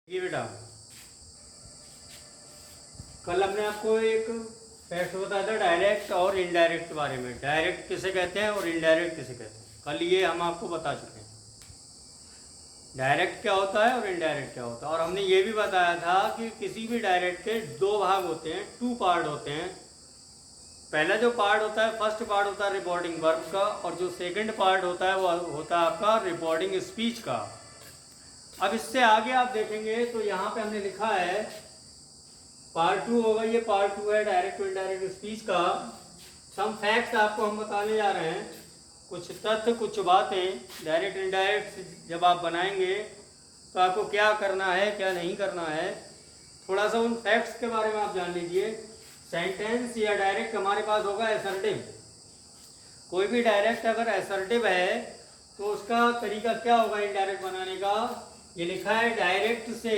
ये बेटा, कल हमने आपको एक फैक्ट बताया था डायरेक्ट और इनडायरेक्ट के बारे में। डायरेक्ट किसे कहते हैं और इनडायरेक्ट किसे कहते हैं, कल ये हम आपको बता चुके हैं। डायरेक्ट क्या होता है और इनडायरेक्ट क्या होता है। और हमने ये भी बताया था कि किसी भी डायरेक्ट के दो भाग होते हैं, टू पार्ट होते हैं। पहला जो पार्ट होता है, फर्स्ट पार्ट होता है रिपोर्टिंग वर्ब का, और जो सेकंड पार्ट होता है वो होता है आपका रिपोर्टिंग स्पीच का। अब इससे आगे आप देखेंगे तो यहाँ पे हमने लिखा है पार्ट 2 होगा। ये पार्ट 2 है डायरेक्ट टू इनडायरेक्ट स्पीच का। सम फैक्ट्स आपको हम बताने जा रहे हैं, कुछ तथ्य, कुछ बातें। डायरेक्ट इनडायरेक्ट जब आप बनाएंगे तो आपको क्या करना है, क्या नहीं करना है, थोड़ा सा उन फैक्ट्स के बारे में आप जान लीजिए। सेंटेंस या डायरेक्ट हमारे पास होगा असर्टिव। कोई भी डायरेक्ट अगर असर्टिव है तो उसका तरीका क्या होगा इनडायरेक्ट बनाने का। ये लिखा है डायरेक्ट से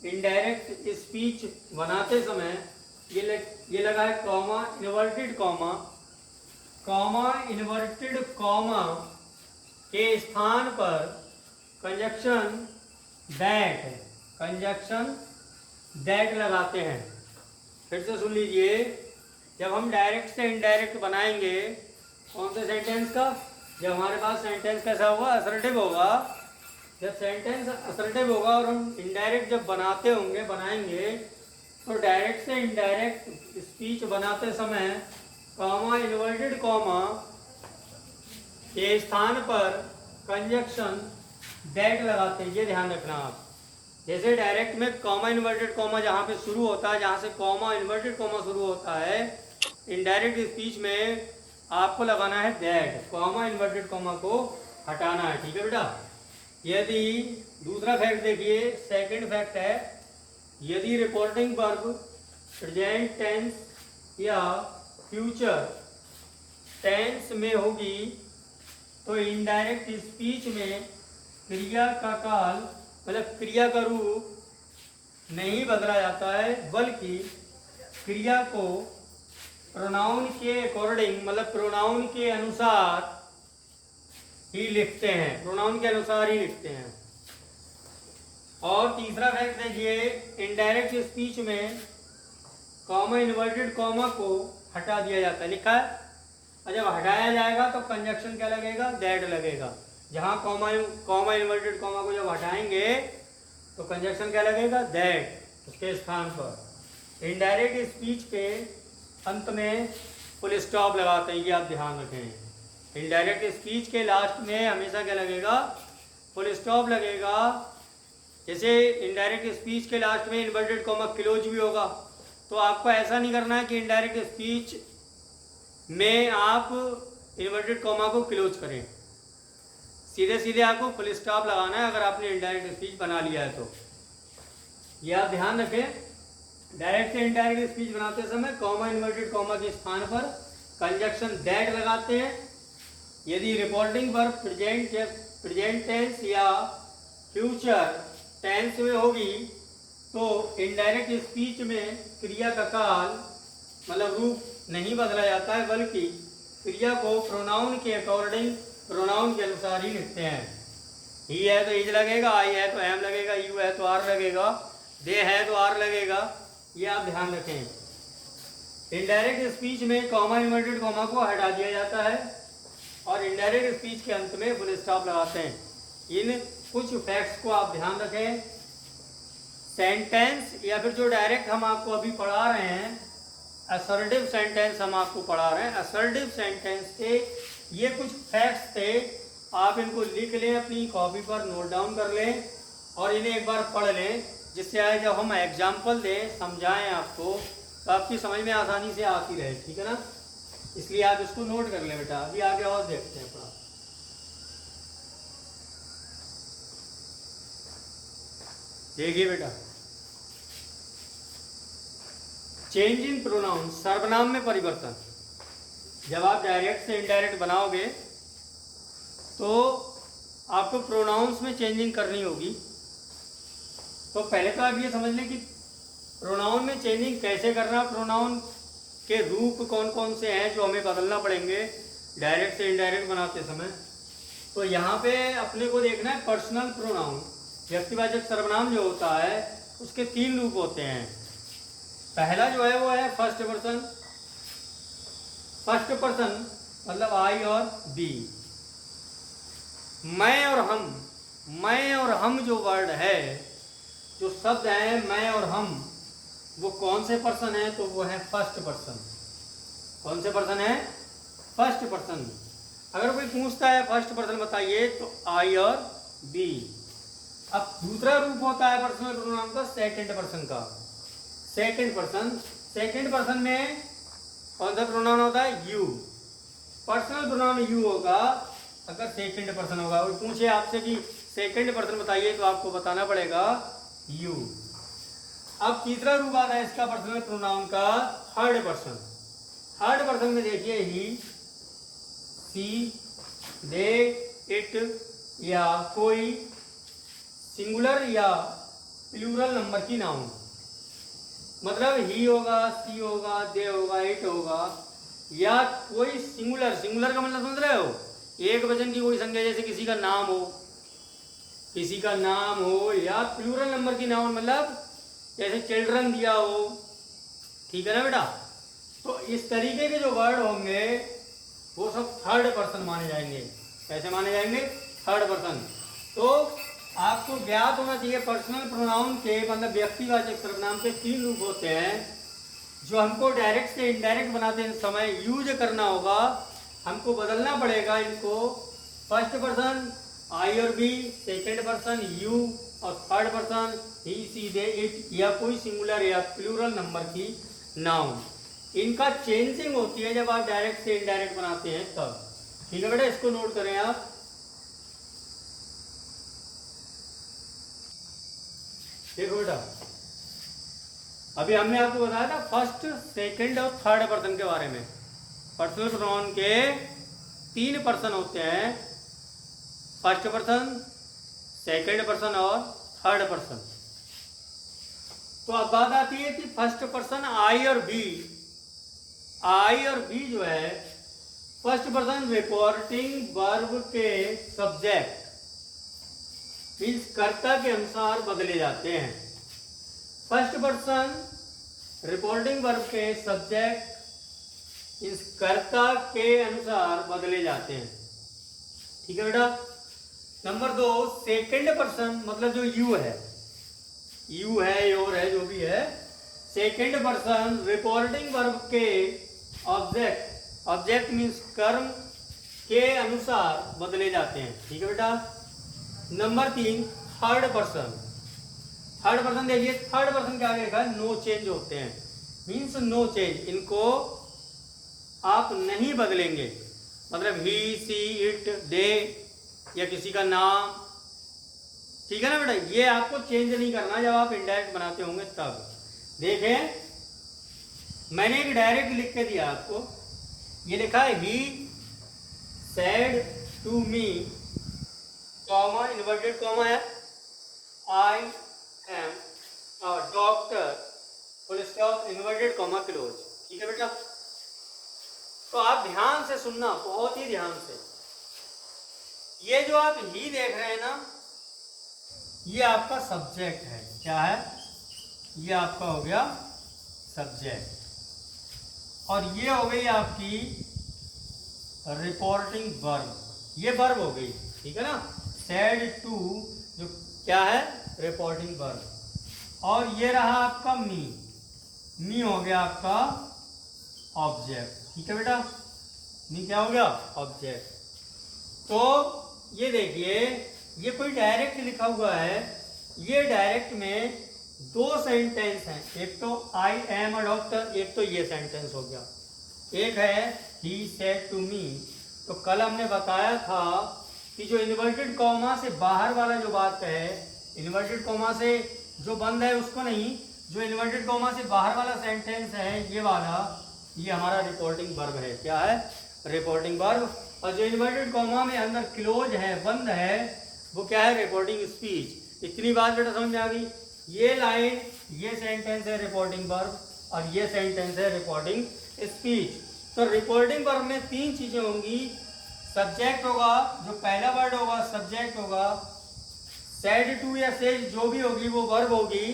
इनडायरेक्ट स्पीच बनाते समय ये लगा है comma, inverted comma, comma inverted comma के स्थान पर कंजक्शन दैट है, कंजक्शन दैट लगाते हैं। फिर से सुन लीजिए, जब हम डायरेक्ट से इनडायरेक्ट बनाएंगे कौन से सेंटेंस का, जब हमारे पास सेंटेंस कैसा होगा, असर्टिव होगा। जब सेंटेंस असर्टिव होगा और हम इनडायरेक्ट जब बनाएंगे तो डायरेक्ट से इनडायरेक्ट स्पीच बनाते समय कॉमा, इन्वर्टेड कॉमा के स्थान पर कंजक्शन दैट लगाते हैं। ये ध्यान रखना आप। जैसे डायरेक्ट में कॉमा इन्वर्टेड कॉमा जहाँ पे शुरू होता है, जहाँ से कॉमा इन्वर्टेड कॉमा शुरू होता है, इनडायरेक्ट स्पीच में आपको लगाना है दैट, कॉमा इन्वर्टेड कॉमा को हटाना है। ठीक है बेटा। यदि दूसरा फैक्ट देखिए, सेकंड फैक्ट है, यदि रिपोर्टिंग वर्ब प्रेजेंट टेंस या फ्यूचर टेंस में होगी तो इनडायरेक्ट स्पीच में क्रिया का काल मतलब क्रिया का रूप नहीं बदला जाता है, बल्कि क्रिया को प्रोनाउन के अकॉर्डिंग मतलब प्रोनाउन के अनुसार ही लिखते हैं, प्रोनाउन के अनुसार ही लिखते हैं। और तीसरा फैक्ट देखिए, इनडायरेक्ट स्पीच में कॉमा इन्वर्टेड कॉमा को हटा दिया जाता है, लिखा है। और जब हटाया जाएगा तो कंजक्शन क्या लगेगा, दैट लगेगा। जहाँ कॉमा इन्वर्टेड कॉमा को जब हटाएंगे तो कंजक्शन क्या लगेगा, दैट, उसके स्थान पर। इनडायरेक्ट स्पीच के अंत में फुल स्टॉप लगाते हैं, ये आप ध्यान रखें। इनडायरेक्ट स्पीच के लास्ट में हमेशा क्या लगेगा, फुल स्टॉप लगेगा। जैसे इनडायरेक्ट स्पीच के लास्ट में इन्वर्टेड कॉमा क्लोज भी होगा, तो आपको ऐसा नहीं करना है कि इनडायरेक्ट स्पीच में आप इन्वर्टेड कॉमा को क्लोज करें, सीधे सीधे आपको फुल स्टॉप लगाना है अगर आपने इनडायरेक्ट स्पीच बना लिया है तो। यह आप ध्यान रखें। डायरेक्ट से इनडायरेक्ट स्पीच बनाते समय कॉमा इन्वर्टेड कॉमा के स्थान पर कंजक्शन दैट लगाते हैं। यदि रिपोर्टिंग वर्ब प्रेजेंट टेंस या फ्यूचर टेंस में होगी तो इनडायरेक्ट स्पीच में क्रिया का काल मतलब रूप नहीं बदला जाता है, बल्कि क्रिया को प्रोनाउन के अकॉर्डिंग, प्रोनाउन के अनुसार ही लिखते हैं। ही है तो इज लगेगा, आई है तो एम लगेगा, यू है तो आर लगेगा, दे है तो आर लगेगा। ये आप ध्यान रखें। इनडायरेक्ट स्पीच में कॉमा इन्वर्टेड कॉमा को हटा दिया जाता है और इनडायरेक्ट स्पीच के अंत में फुल स्टॉप लगाते हैं। इन कुछ फैक्ट्स को आप ध्यान रखें। सेंटेंस या फिर जो डायरेक्ट हम आपको अभी पढ़ा रहे हैं, असर्टिव सेंटेंस हम आपको पढ़ा रहे हैं। असर्टिव सेंटेंस के ये कुछ फैक्ट्स थे, आप इनको लिख लें, अपनी कॉपी पर नोट डाउन कर लें और इन्हें एक बार पढ़ लें, जिससे आए जब हम एग्जाम्पल दें, समझाएं आपको, तो आपकी समझ में आसानी से आती रहे। ठीक है ना, इसलिए आप इसको नोट कर लें बेटा। अभी आगे और देखते हैं थोड़ा। देखिए बेटा, चेंज इन प्रोनाउन, सर्वनाम में परिवर्तन। जब आप डायरेक्ट से इनडायरेक्ट बनाओगे तो आपको प्रोनाउंस में चेंजिंग करनी होगी। तो पहले तो आप ये समझ लें कि प्रोनाउन में चेंजिंग कैसे करना, प्रोनाउन के रूप कौन कौन से हैं जो हमें बदलना पड़ेंगे डायरेक्ट से इनडायरेक्ट बनाते समय। तो यहाँ पे अपने को देखना है पर्सनल प्रोनाउन। व्यक्तिवाचक सर्वनाम जो होता है उसके 3 रूप होते हैं। पहला जो है वो है फर्स्ट पर्सन। फर्स्ट पर्सन मतलब आई और बी। मैं और हम जो वर्ड है, जो शब्द है मैं और हम, वो कौन से पर्सन है? तो वो है फर्स्ट पर्सन। कौन से पर्सन है? First person. अगर कोई पूछता है फर्स्ट पर्सन बताइए तो आई और बी। अब दूसरा रूप होता है पर्सनल प्रोनाउन का सेकंड पर्सन का। सेकंड पर्सन में कौन सा प्रोनाउन होता है? यू। पर्सनल प्रोनाउन यू होगा अगर सेकंड पर्सन होगा। कोई पूछे आपसे कि सेकंड पर्सन बताइए तो आपको बताना पड़ेगा यू। अब तीसरा रूप आता है इसका पर्सनल प्रोनाउन का थर्ड पर्सन। थर्ड पर्सन में देखिए ही, सी, दे, इट या कोई सिंगुलर या प्लूरल नंबर की नाउन। मतलब ही होगा, सी होगा, दे होगा, इट होगा या कोई सिंगुलर का मतलब समझ रहे हो? एक वचन की कोई संख्या, जैसे किसी का नाम हो या प्लूरल नंबर की नाउन, मतलब जैसे चिल्ड्रन दिया हो। ठीक है ना बेटा? तो इस तरीके के जो वर्ड होंगे वो सब थर्ड पर्सन माने जाएंगे। कैसे माने जाएंगे? Third person. तो आपको ज्ञात होना चाहिए पर्सनल प्रोनाउन के मतलब व्यक्तिवाचक सर्वनाम के 3 रूप होते हैं जो हमको डायरेक्ट से इनडायरेक्ट बनाते समय यूज करना होगा। हमको बदलना पड़ेगा इनको। फर्स्ट पर्सन आई और बी, सेकंड पर्सन यू और third person he, she, they, it या कोई सिंगुलर या प्लूरल नंबर की नाउन। इनका चेंजिंग होती है जब आप डायरेक्ट से इनडायरेक्ट बनाते हैं तब। ठीक है बेटा, इसको नोट करें आप। देखो बेटा, अभी हमने आपको बताया था फर्स्ट, सेकंड और थर्ड पर्सन के बारे में। पर्सनल प्रोनाउन के 3 पर्सन होते हैं, फर्स्ट पर्सन, सेकंड पर्सन और थर्ड पर्सन। तो अब बात आती है कि फर्स्ट पर्सन आई और बी। आई और बी जो है फर्स्ट पर्सन रिपोर्टिंग वर्ब के सब्जेक्ट मीन्स कर्ता के अनुसार बदले जाते हैं। फर्स्ट पर्सन रिपोर्टिंग वर्ब के सब्जेक्ट मीन्स कर्ता के अनुसार बदले जाते हैं। ठीक है बेटा? नंबर 2, सेकंड पर्सन मतलब जो यू है, योर है, जो भी है, सेकंड पर्सन रिपोर्टिंग वर्ब के ऑब्जेक्ट मीन्स कर्म के अनुसार बदले जाते हैं। ठीक है बेटा? नंबर 3, थर्ड पर्सन देखिए, थर्ड पर्सन क्या लिखा है? नो चेंज होते हैं, मीन्स नो चेंज, इनको आप नहीं बदलेंगे। मतलब ही, सी, इट, दे या किसी का नाम। ठीक है ना बेटा? ये आपको चेंज नहीं करना जब आप इनडायरेक्ट बनाते होंगे तब। देखें, मैंने एक डायरेक्ट लिख के दिया आपको। ये लिखा है he said to me, comma, inverted comma है, I am doctor, full stop, inverted comma, close. ठीक है बेटा? तो आप ध्यान से सुनना, बहुत ही ध्यान से। ये जो आप ही देख रहे हैं ना, ये आपका सब्जेक्ट है। क्या है? ये आपका हो गया सब्जेक्ट और ये हो गई आपकी रिपोर्टिंग वर्ब। ये वर्ब हो गई। ठीक है ना? सेड टू जो क्या है? Reporting verb. और ये रहा आपका मी हो गया आपका ऑब्जेक्ट। ठीक है बेटा? मी क्या हो गया? ऑब्जेक्ट। तो ये देखिए, ये कोई डायरेक्ट लिखा हुआ है। ये डायरेक्ट में 2 सेंटेंस हैं, एक तो आई एम अ डॉक्टर, एक तो ये सेंटेंस हो गया। एक है ही सेड टू मी। तो कल हमने बताया था कि जो इन्वर्टेड कॉमा से बाहर वाला जो बात है, इन्वर्टेड कॉमा से जो बंद है उसको नहीं, जो इन्वर्टेड कॉमा से बाहर वाला सेंटेंस है ये वाला, ये हमारा रिपोर्टिंग वर्ब है। क्या है? Reporting verb. और जो इन्वर्टेड कॉमा में अंदर क्लोज है, बंद है, वो क्या है? Reporting speech. इतनी बात बेटा समझ में आ गई? ये लाइन, ये सेंटेंस है रिपोर्टिंग वर्ब और ये सेंटेंस है रिपोर्टिंग स्पीच। तो रिपोर्टिंग वर्ब में 3 चीजें होंगी। सब्जेक्ट होगा, जो पहला वर्ड होगा सब्जेक्ट होगा, सेड टू या सेज जो भी होगी वो वर्ब होगी।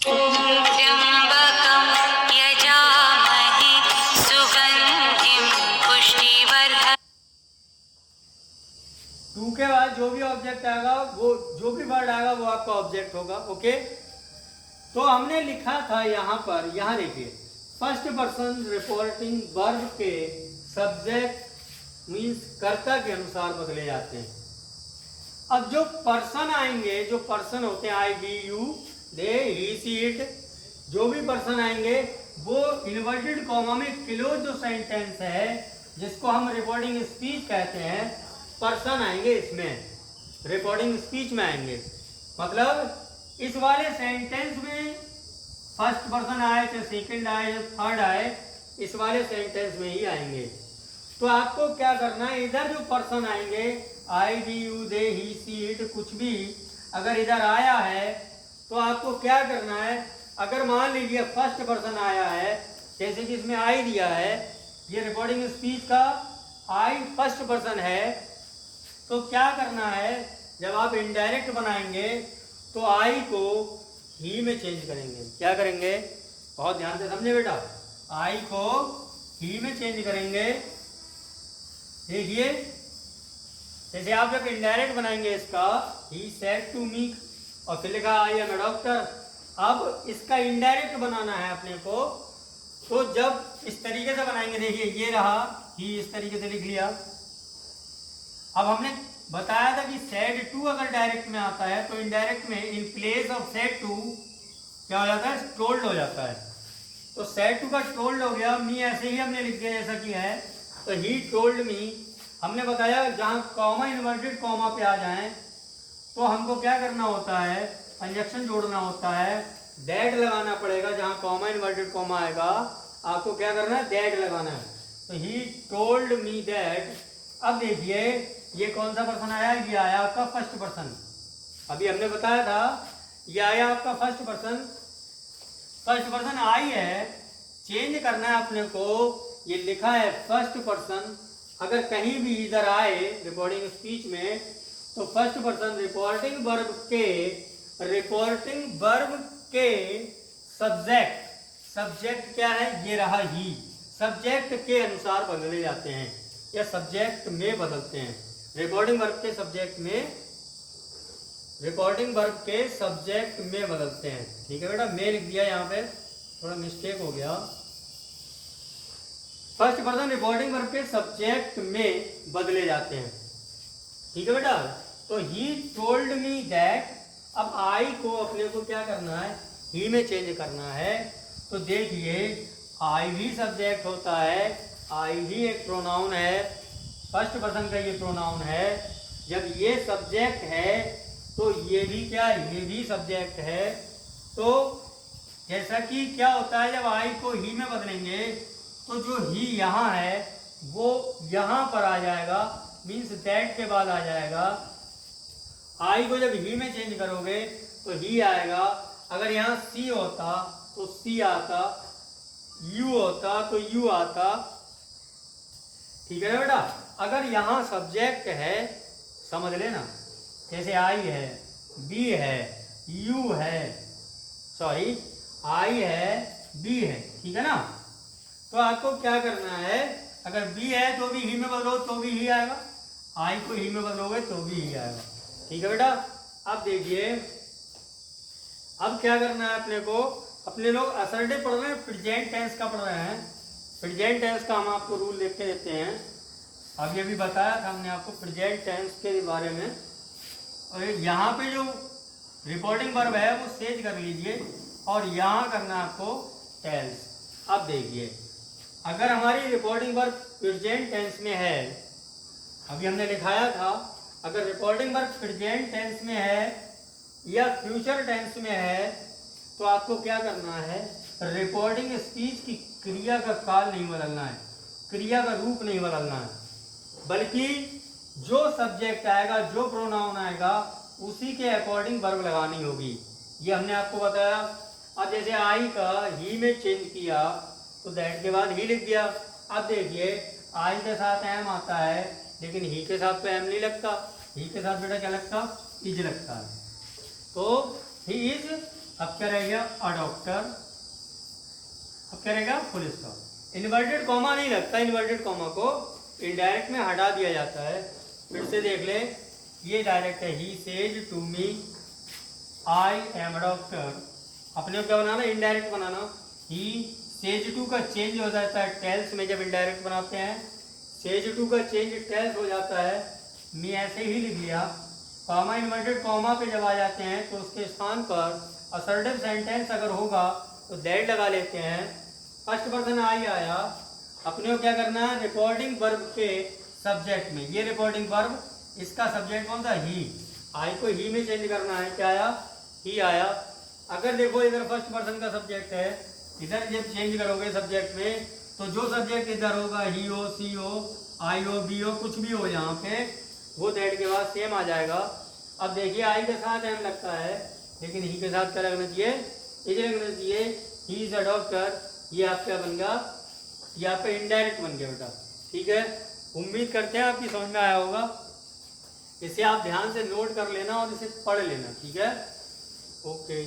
त्र्यंबकं यजामहे सुगंधिं पुष्टिवर्धनम्। टू के बाद जो भी ऑब्जेक्ट आएगा, वो जो भी वर्ड आएगा वो आपका ऑब्जेक्ट होगा। ओके, तो हमने लिखा था यहाँ पर, यहाँ देखिए, फर्स्ट पर्सन रिपोर्टिंग वर्ब के सब्जेक्ट मीन्स कर्ता के अनुसार बदले जाते हैं। अब जो पर्सन आएंगे, जो पर्सन होते हैं, I we you they he she it, जो भी पर्सन आएंगे वो इन्वर्टेड कॉमा में क्लोज जो सेंटेंस है जिसको हम रिपोर्टिंग स्पीच कहते हैं, पर्सन आएंगे इसमें, रिपोर्टिंग स्पीच में आएंगे। मतलब इस वाले सेंटेंस में फर्स्ट पर्सन आए, चाहे सेकंड आए, चाहे थर्ड आए, इस वाले सेंटेंस में ही आएंगे। तो आपको क्या करना है, इधर जो पर्सन आएंगे, I we you they he she it, कुछ भी अगर इधर आया है तो आपको क्या करना है, अगर मान लीजिए फर्स्ट पर्सन आया है, जैसे कि इसमें आई दिया है, ये रिकॉर्डिंग स्पीच का आई फर्स्ट पर्सन है, तो क्या करना है, जब आप इनडायरेक्ट बनाएंगे तो आई को ही में चेंज करेंगे। क्या करेंगे, बहुत ध्यान से समझे बेटा, आई को ही में चेंज करेंगे। देखिए, जैसे आप जब इनडायरेक्ट बनाएंगे इसका, ही सेड टू मी और फिर लिखा आई एम ए डॉक्टर, अब इसका इनडायरेक्ट बनाना है अपने को, तो जब इस तरीके से बनाएंगे, देखिए ये रहा ही, इस तरीके से लिख लिया। अब हमने बताया था कि सेड टू अगर डायरेक्ट में आता है तो इनडायरेक्ट में in place of said to क्या हो जाता है, टोल्ड हो जाता है। तो सेड टू का टोल्ड हो गया, मी ऐसे ही हमने लिख दिया जैसा कि है, तो ही टोल्ड मी। हमने बताया जहाँ कॉमा इन्वर्टेड कॉमा पे आ जाए तो हमको क्या करना होता है, कंजक्शन जोड़ना होता है, दैट लगाना पड़ेगा। जहाँ कॉमा इन्वर्टेड कॉमा आएगा आपको क्या करना है, दैट लगाना है। तो ही टोल्ड मी दैट। अब देखिए ये कौन सा पर्सन आया, ये आया आपका फर्स्ट पर्सन। अभी हमने बताया था ये आया आपका फर्स्ट पर्सन, फर्स्ट पर्सन आई है, चेंज करना है अपने को, ये लिखा है फर्स्ट पर्सन। अगर कहीं भी इधर आए रिकॉर्डिंग स्पीच में तो फर्स्ट पर्सन रिपोर्टिंग वर्ब के सब्जेक्ट, सब्जेक्ट क्या है, ये रहा ही, सब्जेक्ट के अनुसार बदले जाते हैं या सब्जेक्ट में बदलते हैं। रिपोर्टिंग वर्ब के सब्जेक्ट में, रिपोर्टिंग वर्ब के सब्जेक्ट में बदलते हैं। ठीक है बेटा, मैं लिख दिया यहाँ पे, थोड़ा मिस्टेक हो गया। फर्स्ट पर्सन रिपोर्टिंग वर्ब के सब्जेक्ट में बदले जाते हैं। ठीक है बेटा, तो ही टोल्ड मी दैट। अब आई को अपने को क्या करना है, ही में चेंज करना है। तो देखिए आई भी सब्जेक्ट होता है, आई भी एक प्रोनाउन है, फर्स्ट पर्सन का ये प्रोनाउन है। जब ये सब्जेक्ट है तो ये भी क्या है, ये भी सब्जेक्ट है। तो जैसा कि क्या होता है, जब आई को ही में बदलेंगे तो जो ही यहाँ है वो यहाँ पर आ जाएगा, मीन्स दैट के बाद आ जाएगा। आई को जब ही में चेंज करोगे तो ही आएगा। अगर यहाँ सी होता तो सी आता, यू होता तो यू आता। ठीक है बेटा, अगर यहाँ सब्जेक्ट है, समझ लेना, जैसे आई है, बी है, यू है, सॉरी आई है, बी है, ठीक है ना। तो आपको क्या करना है, अगर बी है तो भी ही में बदलो तो भी ही आएगा, आई को ही में बदलोगे तो भी ही आएगा। ठीक है बेटा, अब देखिए अब क्या करना है अपने को, अपने लोग असर्टिव पढ़ रहे हैं, प्रेजेंट टेंस का पढ़ रहे हैं। प्रेजेंट टेंस का हम आपको रूल लिख के देते हैं। अब ये भी बताया था हमने आपको प्रेजेंट टेंस के बारे में। और यहाँ पे जो रिपोर्टिंग वर्ब है वो सेज कर लीजिए और यहाँ करना आपको टेंस। अब देखिए अगर हमारी रिपोर्टिंग वर्ब प्रेजेंट टेंस में है, अभी हमने लिखाया था, अगर रिपोर्टिंग वर्ब प्रेजेंट टेंस में है या फ्यूचर टेंस में है तो आपको क्या करना है, रिपोर्टिंग स्पीच की क्रिया का काल नहीं बदलना है, क्रिया का रूप नहीं बदलना है, बल्कि जो सब्जेक्ट आएगा, जो प्रोनाउन आएगा उसी के अकॉर्डिंग वर्ब लगानी होगी। ये हमने आपको बताया। अब जैसे आई का ही में चेंज किया तो दैट के बाद ही लिख दिया। अब देखिए आई के साथ एम आता है लेकिन ही के साथ तो एम नहीं लगता, ही के साथ बेटा क्या लगता, इज लगता है, तो ही इज, अब क्या रहेगा अ डॉक्टर, अब क्या रहेगा फुल स्टॉप। इन्वर्टेड कॉमा नहीं लगता, इन्वर्टेड कॉमा को इनडायरेक्ट में हटा दिया जाता है। फिर से देख ले, ये डायरेक्ट है, he says to me I am a doctor. अपने को क्या बनाना, इनडायरेक्ट बनाना। ही सेज टू का चेंज हो जाता है टेल्स में जब इनडायरेक्ट बनाते हैं, सेज टू का चेंज टेल्स हो जाता है। मी ऐसे ही लिख लिया। कॉमा इन्वर्टेड कॉमा पे जब आ जाते हैं तो उसके स्थान पर असर्टिव सेंटेंस अगर होगा तो दैट लगा लेते हैं। फर्स्ट पर्सन आई आया, अपने को क्या करना है, रिपोर्टिंग वर्ब के सब्जेक्ट में, ये रिपोर्टिंग वर्ब, इसका सब्जेक्ट कौन था, ही, आई को ही में चेंज करना है। क्या आया, ही आया। अगर देखो इधर फर्स्ट पर्सन का सब्जेक्ट है, इधर जब चेंज करोगे सब्जेक्ट में तो जो सब्जेक्ट इधर होगा, ही हो, सी हो, आई हो, बी हो, कुछ भी हो यहाँ पे, वो दैट के बाद सेम आ जाएगा। अब देखिए आई के साथ एम लगता है, लेकिन ही के साथ क्या लगना चाहिए, इज लगना चाहिए। ही इज अ डॉक्टर, ये आपका बन गया, ये आपका इनडायरेक्ट बन गया बेटा। ठीक है, उम्मीद करते हैं आपकी समझ में आया होगा। इसे आप ध्यान से नोट कर लेना और इसे पढ़ लेना। ठीक है, ओके।